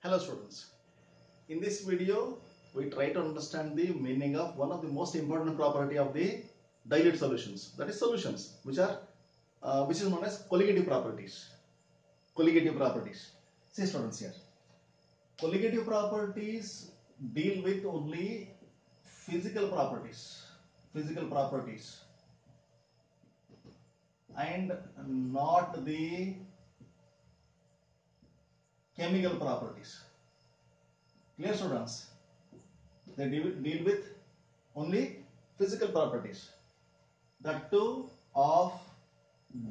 Hello students, in this video we try to understand the meaning of one of the most important property of the dilute solutions, that is solutions which is known as colligative properties. Colligative properties. See students here, colligative properties deal with only physical properties and not the chemical properties. Clear students? They deal with only physical properties, that too of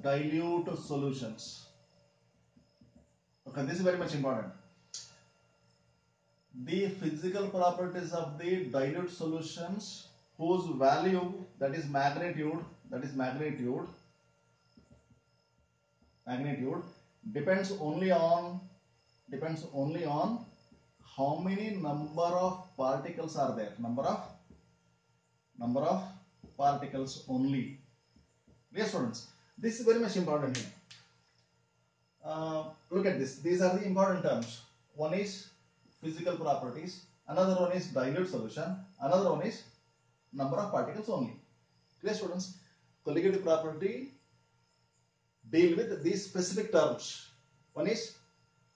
dilute solutions. Okay, this is very much important. The physical properties of the dilute solutions whose value, that is magnitude depends only on how many number of particles are there, number of particles only. Yes students, this is very much important here. Look at this, these are the important terms. One is physical properties, another one is dilute solution, another one is number of particles only. Clear students? Colligative property deal with these specific terms. One is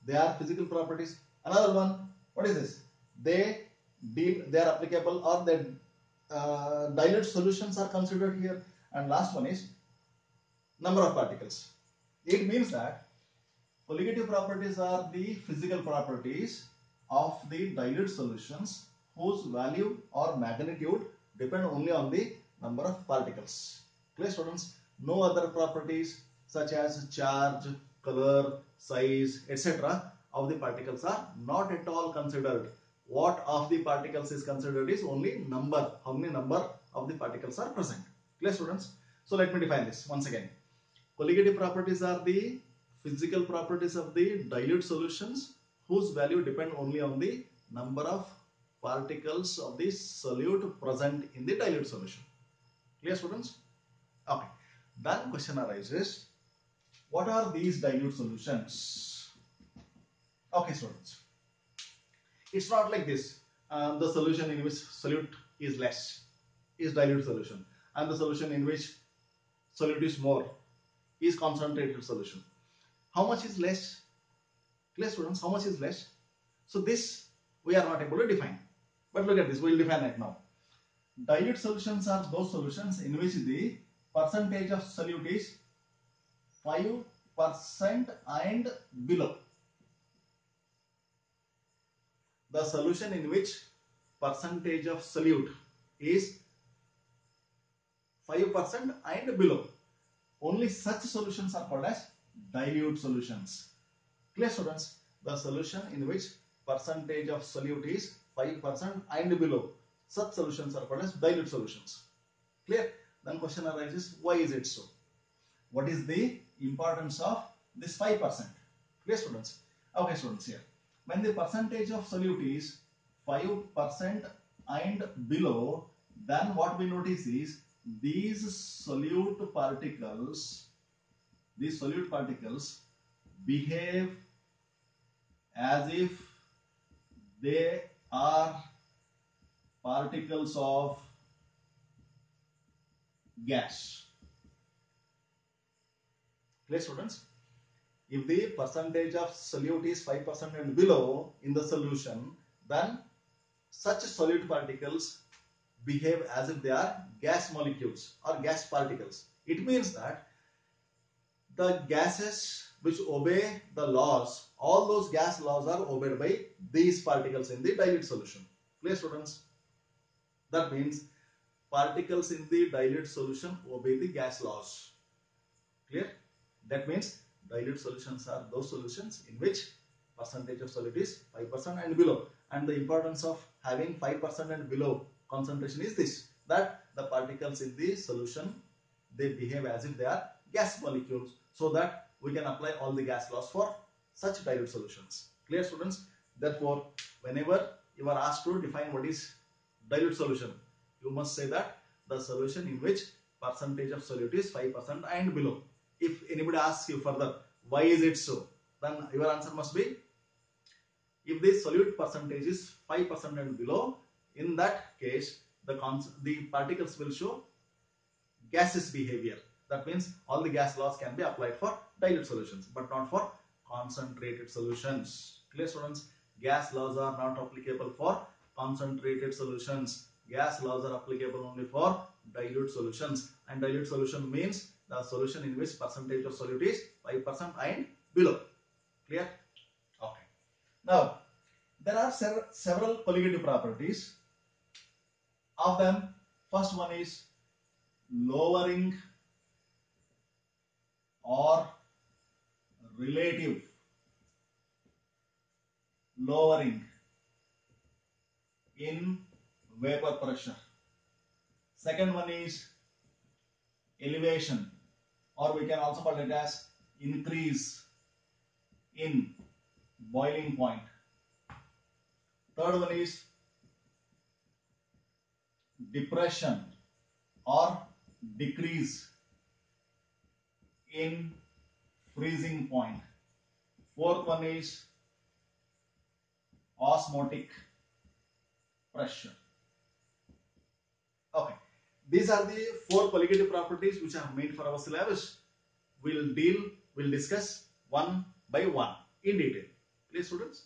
they are physical properties, another one, what is this? They are applicable, or the dilute solutions are considered here, and last one is number of particles. It means that colligative properties are the physical properties of the dilute solutions whose value or magnitude depend only on the number of particles. Clear students? No other properties such as charge, color, size, etc. of the particles are not at all considered. What of the particles is considered is only number, how many number of the particles are present. Clear students? So let me define this once again. Colligative properties are the physical properties of the dilute solutions whose value depend only on the number of particles of the solute present in the dilute solution. Clear students? Okay. Then question arises, what are these dilute solutions? Okay students, it's not like this. The solution in which solute is less is dilute solution, and the solution in which solute is more is concentrated solution. How much is less? Clear students, how much is less? So this we are not able to define, but look at this, we will define it now. Dilute solutions are those solutions in which the percentage of solute is 5% and below. The solution in which percentage of solute is 5% and below, only such solutions are called as dilute solutions. Clear students? The solution in which percentage of solute is 5% and below, such solutions are called as dilute solutions. Clear? Then question arises, why is it so? What is the importance of this 5%? Clear students? Okay students, here when the percentage of solute is 5% and below, then what we notice is these solute particles behave as if they are particles of gas. Clear students? If the percentage of solute is 5% and below in the solution, then such solute particles behave as if they are gas molecules or gas particles. It means that the gases which obey the laws, all those gas laws are obeyed by these particles in the dilute solution. Clear students? That means particles in the dilute solution obey the gas laws. Clear? That means dilute solutions are those solutions in which percentage of solute is 5% and below. And the importance of having 5% and below concentration is this, that the particles in the solution, they behave as if they are gas molecules, so that we can apply all the gas laws for such dilute solutions. Clear students? Therefore, whenever you are asked to define what is dilute solution, you must say that the solution in which percentage of solute is 5% and below. If anybody asks you further, why is it so? Then your answer must be, If the solute percentage is 5% and below, in that case, the particles will show gaseous behavior. That means all the gas laws can be applied for dilute solutions, but not for concentrated solutions. Clear, students? Gas laws are not applicable for concentrated solutions. Gas laws are applicable only for dilute solutions. And dilute solution means the solution in which percentage of solute is 5% and below. Clear? Okay. Now, there are several colligative properties. Of them, first one is lowering or relative lowering in vapor pressure. Second one is elevation, or we can also call it as increase in boiling point. Third one is depression or decrease in freezing point. Fourth one is osmotic pressure. Okay, these are the four colligative properties which are made for our syllabus. We'll discuss one by one in detail. Please, students.